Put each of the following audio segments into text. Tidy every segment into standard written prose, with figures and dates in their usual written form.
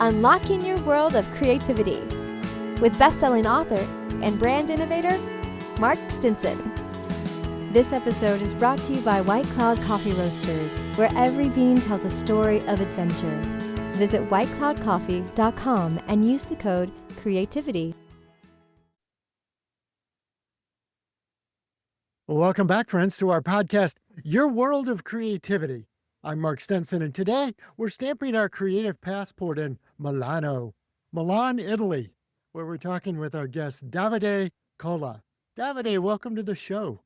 unlocking your world of creativity with best-selling author and brand innovator, Mark Stinson. This episode is brought to you by White Cloud Coffee Roasters, where every bean tells a story of adventure. Visit whitecloudcoffee.com and use the code CREATIVITY. Well, welcome back, friends, to our podcast, Your World of Creativity. I'm Mark Stinson, and today we're stamping our creative passport in Milan, Italy, where we're talking with our guest, Davide Colla. Davide, welcome to the show.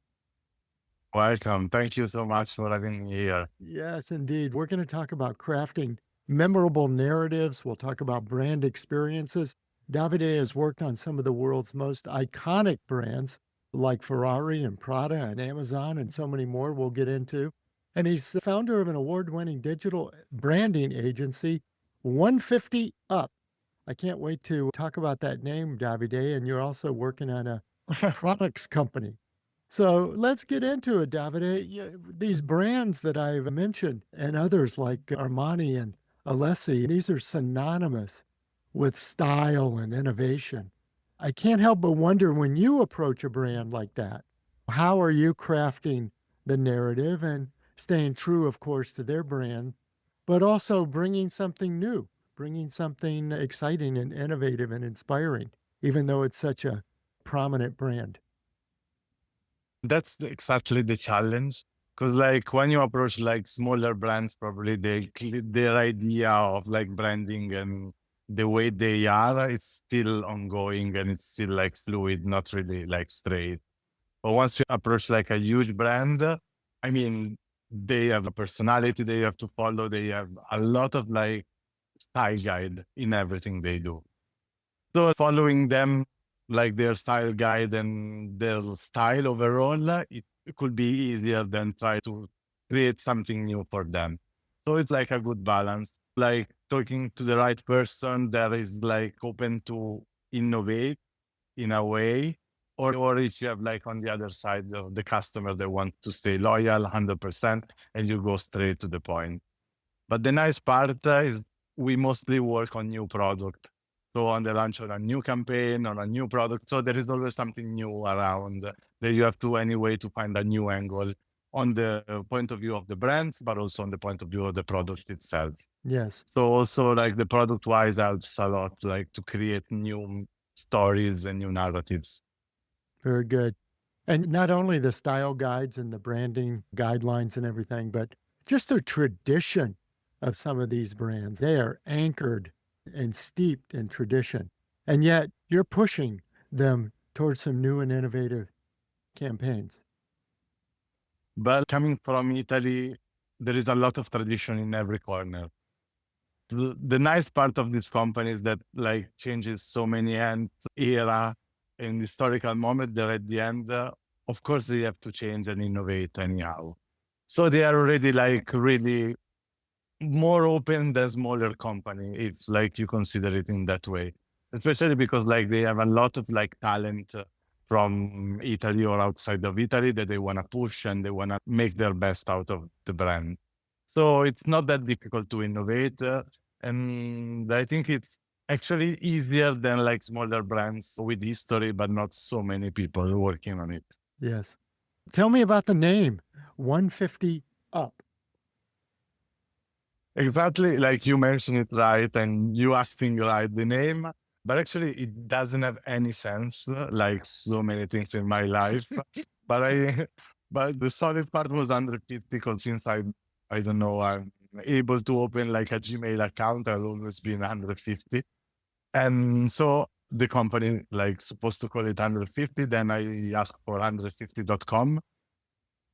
Welcome. Thank you so much for having me here. Yes, indeed. We're going to talk about crafting memorable narratives. We'll talk about brand experiences. Davide has worked on some of the world's most iconic brands like Ferrari and Prada and Amazon and so many more we'll get into. And he's the founder of an award-winning digital branding agency, 150 Up. I can't wait to talk about that name, Davide, and you're also working on a products company. So let's get into it, Davide. These brands that I've mentioned and others like Armani and Alessi, these are synonymous with style and innovation. I can't help but wonder, when you approach a brand like that, how are you crafting the narrative and staying true, of course, to their brand, but also bringing something new, bringing something exciting and innovative and inspiring, even though it's such a prominent brand? That's exactly the challenge. Because when you approach smaller brands, probably their idea of branding and the way they are, it's still ongoing and it's still fluid, not really straight. But once you approach a huge brand, I mean, they have a personality they have to follow. They have a lot of style guide in everything they do. So following them, their style guide and their style overall, it could be easier than try to create something new for them. So it's a good balance, talking to the right person that is open to innovate in a way, or if you have on the other side of the customer, they want to stay loyal 100% and you go straight to the point. But the nice part is we mostly work on new product. So on the launch of a new campaign, on a new product. So there is always something new around that you have to anyway to find a new angle on the point of view of the brands, but also on the point of view of the product itself. Yes. So also the product wise helps a lot, to create new stories and new narratives. Very good. And not only the style guides and the branding guidelines and everything, but just the tradition of some of these brands. They are anchored and steeped in tradition. And yet you're pushing them towards some new and innovative campaigns. But coming from Italy, there is a lot of tradition in every corner. The nice part of this company is that changes so many hands, era, and historical moment that at the end, of course, they have to change and innovate anyhow. So they are already really more open than smaller company, if you consider it in that way. Especially because they have a lot of talent from Italy or outside of Italy that they want to push and they want to make their best out of the brand. So it's not that difficult to innovate. And I think it's actually easier than smaller brands with history, but not so many people working on it. Yes. Tell me about the name, 150 Up. Exactly, you mentioned it right, and you asking right the name, but actually it doesn't have any sense, like so many things in my life. But the solid part was 150 because since I don't know, I'm able to open a Gmail account, I've always been 150, and so the company supposed to call it 150. Then I asked for 150.com.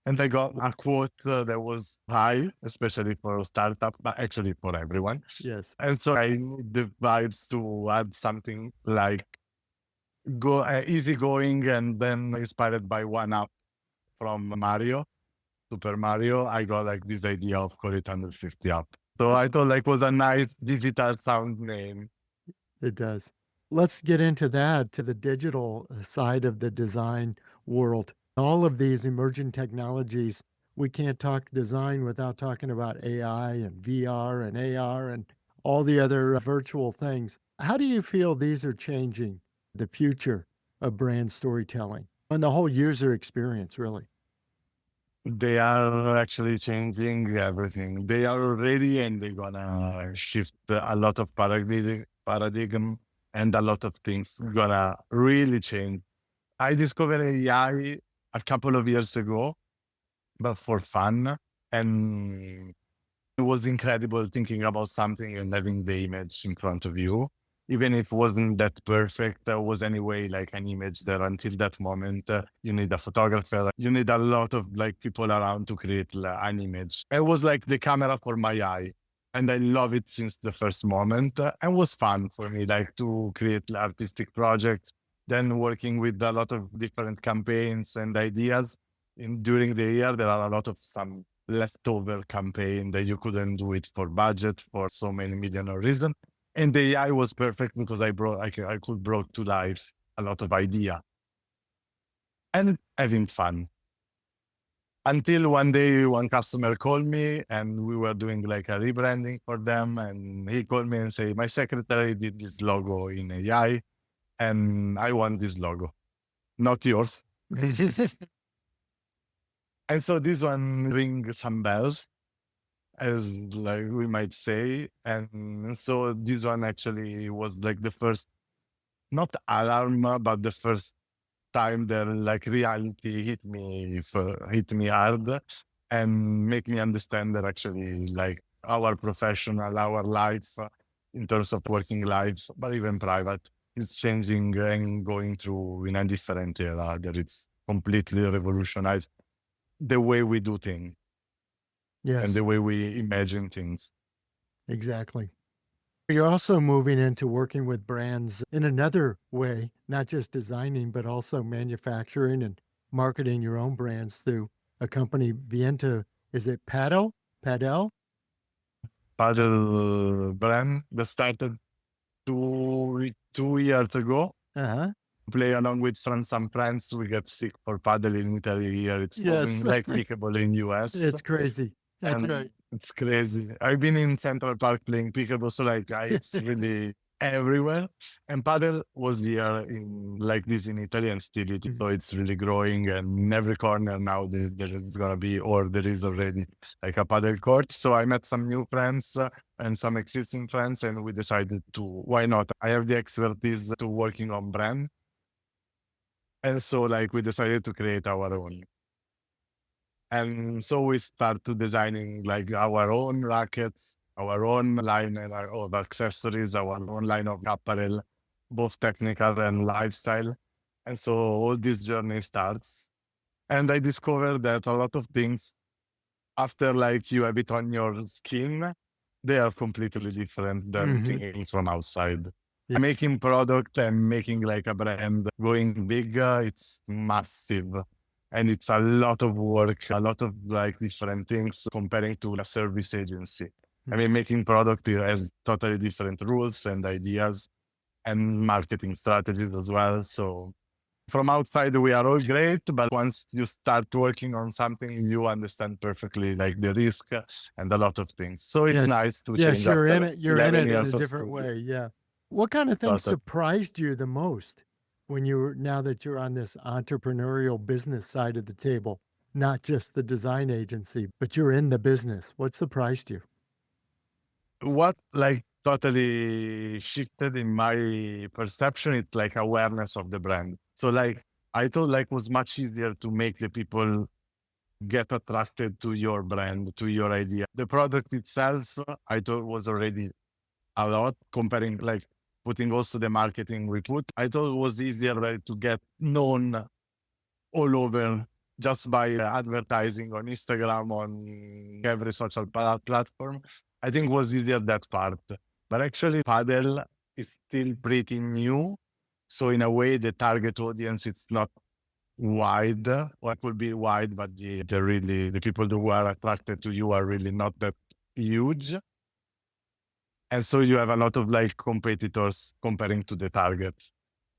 And I got a quote that was high, especially for a startup, but actually for everyone. Yes. And so I need the vibes to add something easygoing, and then inspired by one app from Mario, Super Mario, I got this idea of call it 150 Up. So I thought it was a nice digital sound name. It does. Let's get into that, to the digital side of the design world. All of these emerging technologies, we can't talk design without talking about AI and VR and AR and all the other virtual things. How do you feel these are changing the future of brand storytelling and the whole user experience, really? They are actually changing everything. They are already, and they're gonna shift a lot of paradigm, and a lot of things gonna really change. I discovered AI a couple of years ago, but for fun, and it was incredible thinking about something and having the image in front of you. Even if it wasn't that perfect, there was anyway like an image there until that moment. You need a photographer, you need a lot of like people around to create an image. It was like the camera for my eye. And I love it since the first moment. And it was fun for me, like to create artistic projects, then working with a lot of different campaigns and ideas. During the year, there are a lot of some leftover campaign that you couldn't do it for budget for so many million of reasons. And the AI was perfect because I could brought to life a lot of idea and having fun. Until one day, one customer called me and we were doing like a rebranding for them. And he called me and said, my secretary did this logo in AI and I want this logo, not yours. And so this one rings some bells, as like we might say. And so this one actually was like the first, not alarm, but the first time that like reality hit me hard and make me understand that actually like our professional, our lives in terms of working lives, but even private, is changing and going through in a different era that it's completely revolutionized the way we do things and Yes, the way we imagine things. exactly. You're also moving into working with brands in another way, not just designing, but also manufacturing and marketing your own brands through a company, Viento. Is it Padel? Paddle brand that started two years ago. Uh-huh. Play along with some friends. We get sick for paddle in Italy here. It's Yes. like pickleball in US. It's crazy. That's And right. it's crazy. I've been in Central Park playing pickleball, so like it's really everywhere. And paddle was here in like this in Italy and still it. So it's really growing, and in every corner now there is gonna be, or there is already like a paddle court. So I met some new friends and some existing friends, and we decided to, why not? I have the expertise to working on brand. And so like we decided to create our own. And so we started designing like our own rackets, our own line of accessories, our own line of apparel, both technical and lifestyle. And so all this journey starts. And I discovered that a lot of things, after like you have it on your skin, they are completely different than thinking from outside. Yeah. Making product and making like a brand going big, it's massive. And it's a lot of work, a lot of like different things comparing to a service agency. I mean, making product has totally different rules and ideas and marketing strategies as well. So from outside, we are all great, but once you start working on something, you understand perfectly like the risk and a lot of things. So it's Yes. nice to Yes, change you're in after it. You're in 11 it in a years of different study. way. Yeah. What kind of things Totally. surprised you the most when now that you're on this entrepreneurial business side of the table, not just the design agency, but you're in the business? What surprised you? What like totally shifted in my perception, it's like awareness of the brand. So like I thought like was much easier to make the people get attracted to your brand, to your idea. The product itself, I thought was already a lot comparing like putting also the marketing we put. I thought it was easier like, to get known all over just by advertising on Instagram, on every social platform. I think was easier that part. But actually, paddle is still pretty new. So in a way, the target audience, it's not wide, or it could be wide, but the people who are attracted to you are really not that huge. And so you have a lot of like competitors comparing to the target.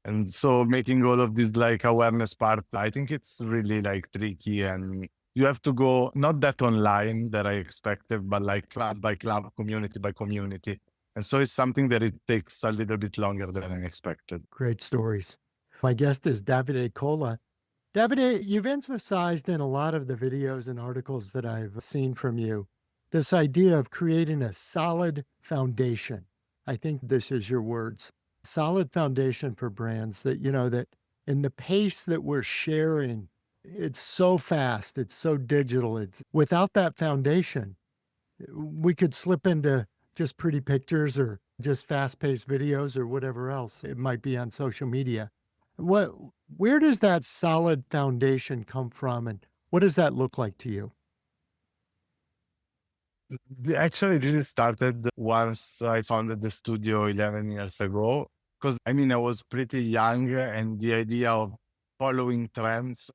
And so making all of this like awareness part, I think it's really like tricky, and you have to go not that online that I expected, but like club by club, community by community. And so it's something that it takes a little bit longer than I expected. Great stories. My guest is Davide Colla. Davide, you've emphasized in a lot of the videos and articles that I've seen from you this idea of creating a solid foundation. I think this is your words. Solid foundation for brands that, that in the pace that we're sharing, it's so fast, it's so digital. It's without that foundation, we could slip into just pretty pictures or just fast-paced videos or whatever else it might be on social media. What where does that solid foundation come from, and what does that look like to you? Actually, this started once I founded the studio 11 years ago. Because I mean, I was pretty young and the idea of following trends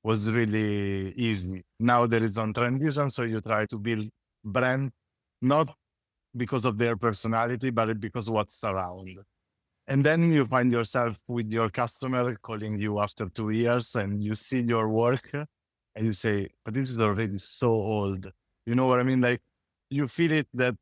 was really easy. Now there is on trend vision, so you try to build brand not because of their personality, but because what's around. And then you find yourself with your customer calling you after 2 years and you see your work and you say, but this is already so old. You know what I mean? Like you feel it that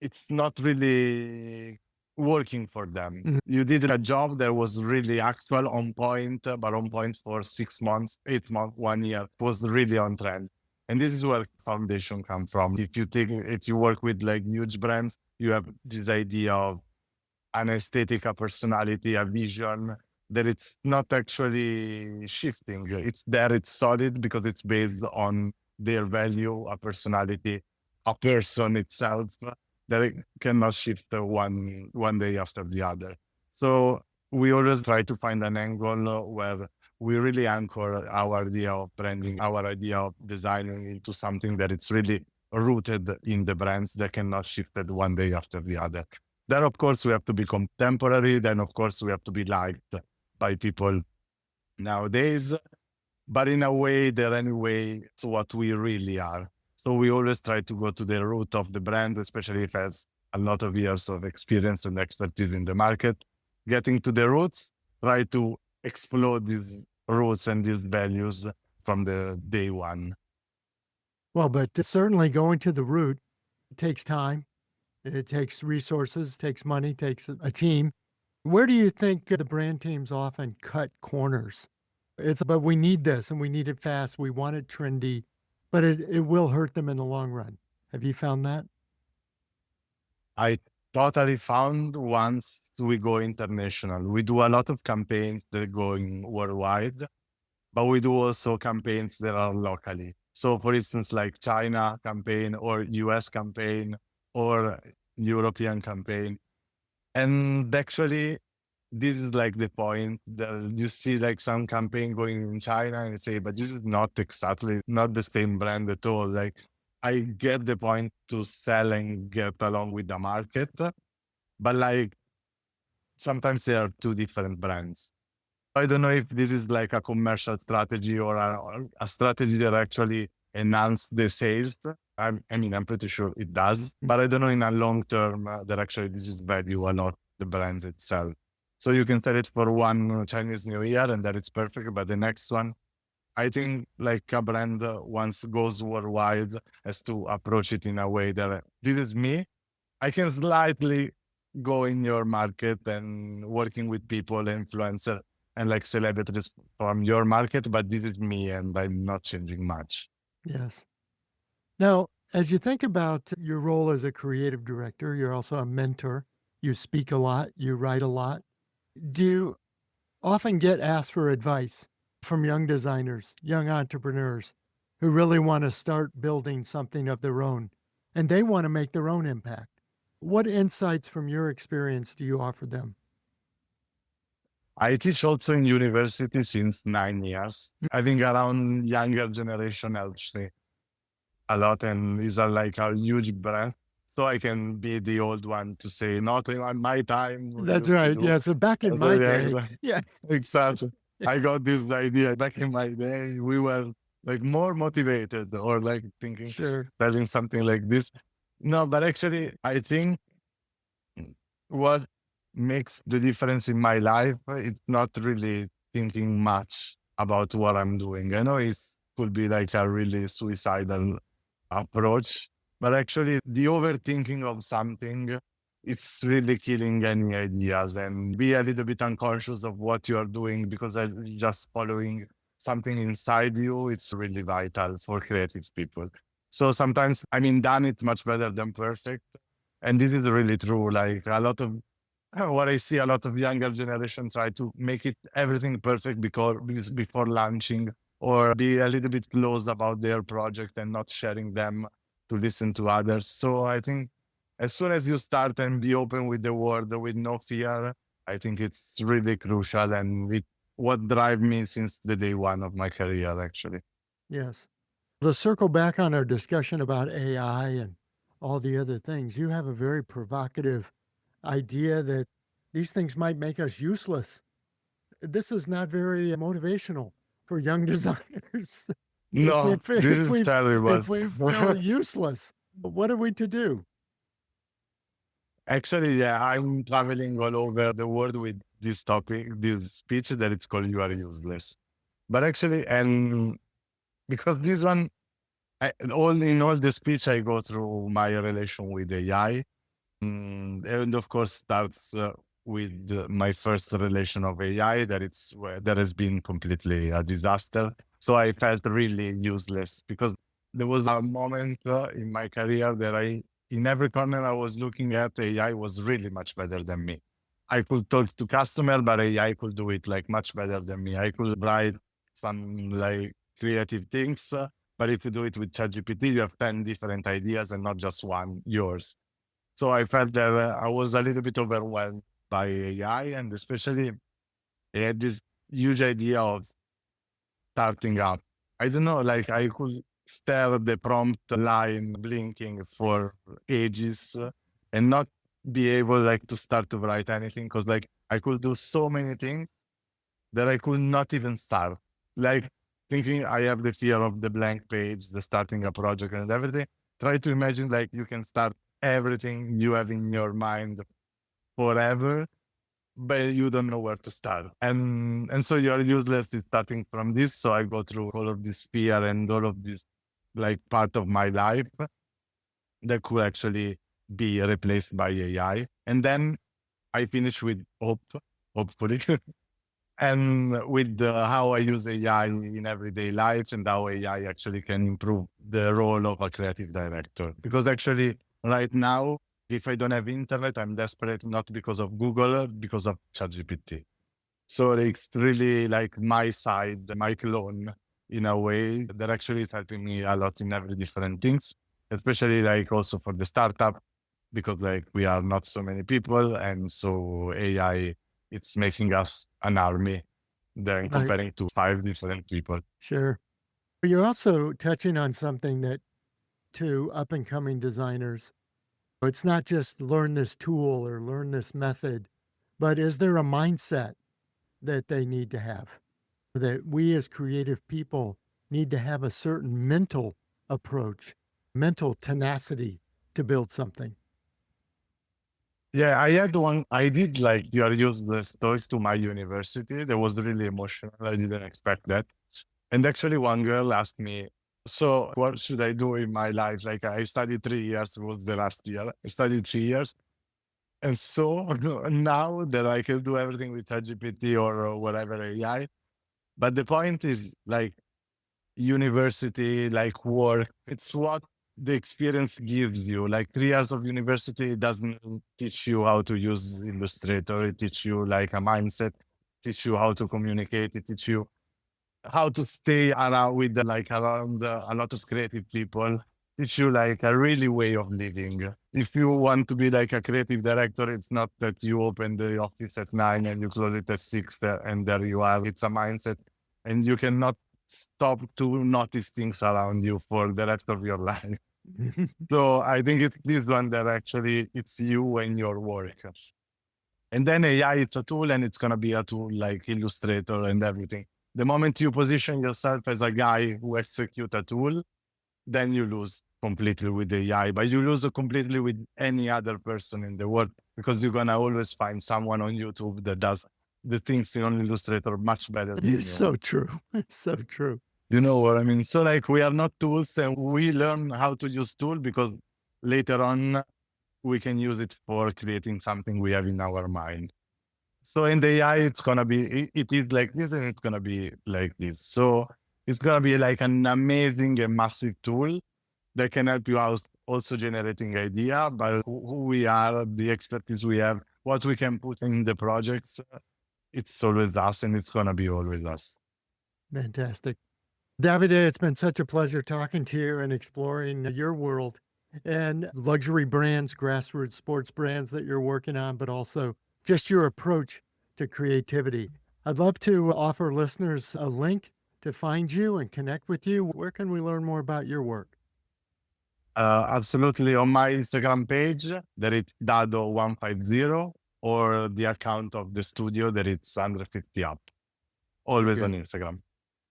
it's not really working for them. Mhm. You did a job that was really actual, on point, but on point for 6 months, 8 months, 1 year. It was really on trend. And this is where foundation comes from. If you work with like huge brands, you have this idea of an aesthetic, a personality, a vision that it's not actually shifting. It's there, it's solid because it's based on their value, a personality, a person itself that it cannot shift one day after the other. So we always try to find an angle where we really anchor our idea of branding, our idea of designing into something that it's really rooted in the brands that cannot shift it one day after the other. Then, of course, we have to be contemporary. Then, of course, we have to be liked by people nowadays. But in a way, that anyway, it's what we really are. So we always try to go to the root of the brand, especially if it has a lot of years of experience and expertise in the market. Getting to the roots, try to explode these roots and these values from the day one. Well, but certainly going to the root takes time. It takes resources, takes money, takes a team. Where do you think the brand teams often cut corners? But we need this and we need it fast. We want it trendy, but it will hurt them in the long run. Have you found that? I totally found once we go international. We do a lot of campaigns that are going worldwide, but we do also campaigns that are locally. So for instance, like China campaign or US campaign or European campaign. And actually, this is like the point that you see like some campaign going in China and say, but this is not exactly not the same brand at all. Like I get the point to sell and get along with the market, but like sometimes they are two different brands. I don't know if this is like a commercial strategy or a strategy that actually enhance the sales. I mean, I'm pretty sure it does, but I don't know in a long term that actually this is value a lot the brand itself. So you can sell it for one Chinese New Year and that it's perfect, but the next one, I think like a brand once goes worldwide has to approach it in a way that this is me. I can slightly go in your market and working with people, influencer and like celebrities from your market, but this is me and I'm not changing much. Yes. Now, as you think about your role as a creative director, you're also a mentor. You speak a lot, you write a lot. Do you often get asked for advice from young designers, young entrepreneurs who really want to start building something of their own and they want to make their own impact? What insights from your experience do you offer them? I teach also in university since 9 years. I think around younger generation helps me a lot and is like a huge brand. So I can be the old one to say, not in my time. We That's used to right. do. Yeah. So back in So my yeah, day, yeah. exactly. I got this idea back in my day. We were like more motivated or like thinking, Sure. telling something like this. No, but actually, I think what makes the difference in my life, it's not really thinking much about what I'm doing. I know it could be like a really suicidal approach, but actually the overthinking of something it's really killing any ideas, and be a little bit unconscious of what you are doing because just following something inside you, it's really vital for creative people. So sometimes, I mean, done it much better than perfect. And this is really true. Like a lot of what I see, a lot of younger generation try to make it everything perfect before launching, or be a little bit close about their project and not sharing them to listen to others. So I think as soon as you start and be open with the world with no fear, I think it's really crucial, and what drive me since the day one of my career, actually. Yes. To circle back on our discussion about AI and all the other things, you have a very provocative idea that these things might make us useless. This is not very motivational for young designers. No, this is terrible. If we feel useless, what are we to do? Actually, yeah, I'm traveling all over the world with this topic, this speech that it's called "You Are Useless." But actually, and because this one, in all the speech, I go through my relation with AI, and of course starts with my first relation of AI that has been completely a disaster. So I felt really useless because there was a moment in my career that in every corner I was looking at, AI was really much better than me. I could talk to customer, but AI could do it like much better than me. I could write some like creative things, but if you do it with ChatGPT, you have 10 different ideas and not just one, yours. So I felt that I was a little bit overwhelmed by AI, and especially I had this huge idea of starting up. I don't know, like I could stare at the prompt line blinking for ages and not be able like to start to write anything because like I could do so many things that I could not even start. Like thinking I have the fear of the blank page, the starting a project and everything. Try to imagine like you can start everything you have in your mind forever, but you don't know where to start. And so you're useless in starting from this. So I go through all of this fear and all of this like part of my life that could actually be replaced by AI. And then I finish with hope, hopefully. And with how I use AI in everyday life and how AI actually can improve the role of a creative director. Because actually, right now, if I don't have internet, I'm desperate not because of Google, because of ChatGPT. So it's really like my side, my clone in a way that actually is helping me a lot in every different things, especially like also for the startup, because like we are not so many people. And so AI, it's making us an army than Right. comparing to 5 different people. Sure. But you're also touching on something that to up and coming designers, it's not just learn this tool or learn this method, but is there a mindset that they need to have? That we as creative people need to have a certain mental approach, mental tenacity to build something. Yeah, I did like your useless toys to my university. That was really emotional. I didn't expect that. And actually, one girl asked me, so what should I do in my life? Like, I studied 3 years, it was the last year. I studied 3 years. And so now that I can do everything with ChatGPT or whatever AI, but the point is like university, like work, it's what the experience gives you. Like 3 years of university doesn't teach you how to use Illustrator. It teach you like a mindset, teach you how to communicate, it teach you how to stay around with around a lot of creative people, teach you like a really way of living. If you want to be like a creative director, it's not that you open the office at 9 and you close it at 6 and there you are. It's a mindset, and you cannot stop to notice things around you for the rest of your life. So I think it's this one that actually it's you and your work. And then AI, it's a tool, and it's going to be a tool like Illustrator and everything. The moment you position yourself as a guy who execute a tool, then you lose completely with AI, but you lose completely with any other person in the world, because you're going to always find someone on YouTube that does the things in Illustrator much better than It's you. so true. It's so true. You know what I mean? So like we are not tools, and we learn how to use tool because later on we can use it for creating something we have in our mind. So in the AI, it's gonna be it is like this, and it's gonna be like this. So it's gonna be like an amazing and massive tool that can help you out also generating idea, but who we are, the expertise we have, what we can put in the projects. It's always us, and it's gonna be always us. Fantastic. Davide, it's been such a pleasure talking to you and exploring your world and luxury brands, grassroots sports brands that you're working on, but also just your approach to creativity. I'd love to offer listeners a link to find you and connect with you. Where can we learn more about your work? Absolutely. On my Instagram page, that it's Dado150, or the account of the studio that it's 150 up. Always on Instagram.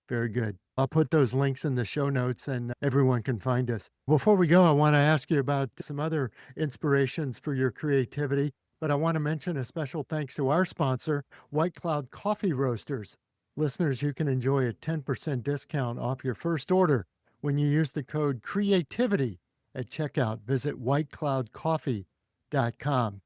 Very good. I'll put those links in the show notes and everyone can find us. Before we go, I want to ask you about some other inspirations for your creativity, but I want to mention a special thanks to our sponsor, White Cloud Coffee Roasters. Listeners, you can enjoy a 10% discount off your first order when you use the code CREATIVITY at checkout. Visit whitecloudcoffee.com.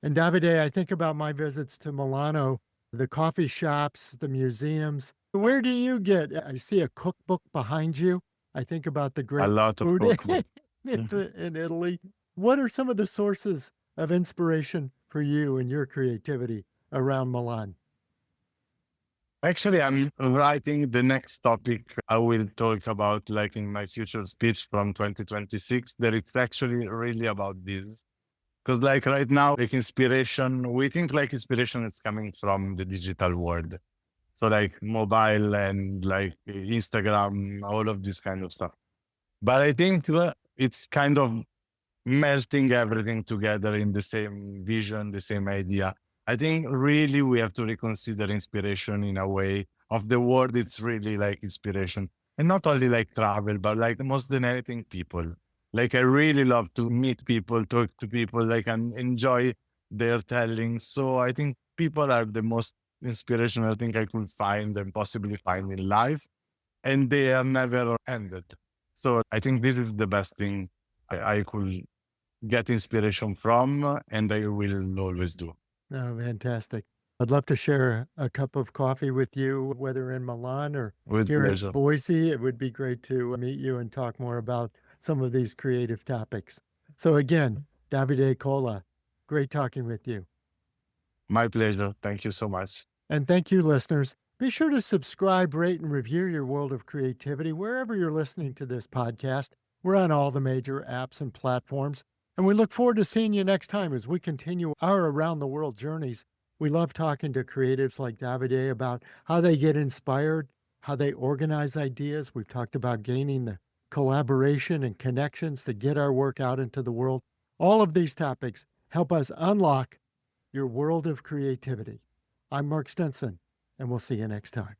And Davide, I think about my visits to Milano, the coffee shops, the museums. Where do you get? I see a cookbook behind you. I think about the A great lot of food cookbook. in Italy. What are some of the sources of inspiration for you and your creativity around Milan? Actually, I'm writing the next topic I will talk about, like in my future speech from 2026, that it's actually really about this. Because like right now, like inspiration, we think like inspiration is coming from the digital world. So like mobile and like Instagram, all of this kind of stuff. But I think it's kind of melting everything together in the same vision, the same idea. I think really we have to reconsider inspiration in a way of the word. It's really like inspiration, and not only like travel, but like most than anything, people. Like I really love to meet people, talk to people, like and enjoy their telling. So I think people are the most inspirational thing I could find and possibly find in life, and they are never ended. So I think this is the best thing I could get inspiration from, and I will always do. Oh, fantastic. I'd love to share a cup of coffee with you, whether in Milan or With here in pleasure. Boise. It would be great to meet you and talk more about some of these creative topics. So again, Davide Colla, great talking with you. My pleasure. Thank you so much. And thank you, listeners. Be sure to subscribe, rate, and review your world of creativity wherever you're listening to this podcast. We're on all the major apps and platforms. And we look forward to seeing you next time as we continue our around the world journeys. We love talking to creatives like Davide about how they get inspired, how they organize ideas. We've talked about gaining the collaboration and connections to get our work out into the world. All of these topics help us unlock your world of creativity. I'm Mark Stinson, and we'll see you next time.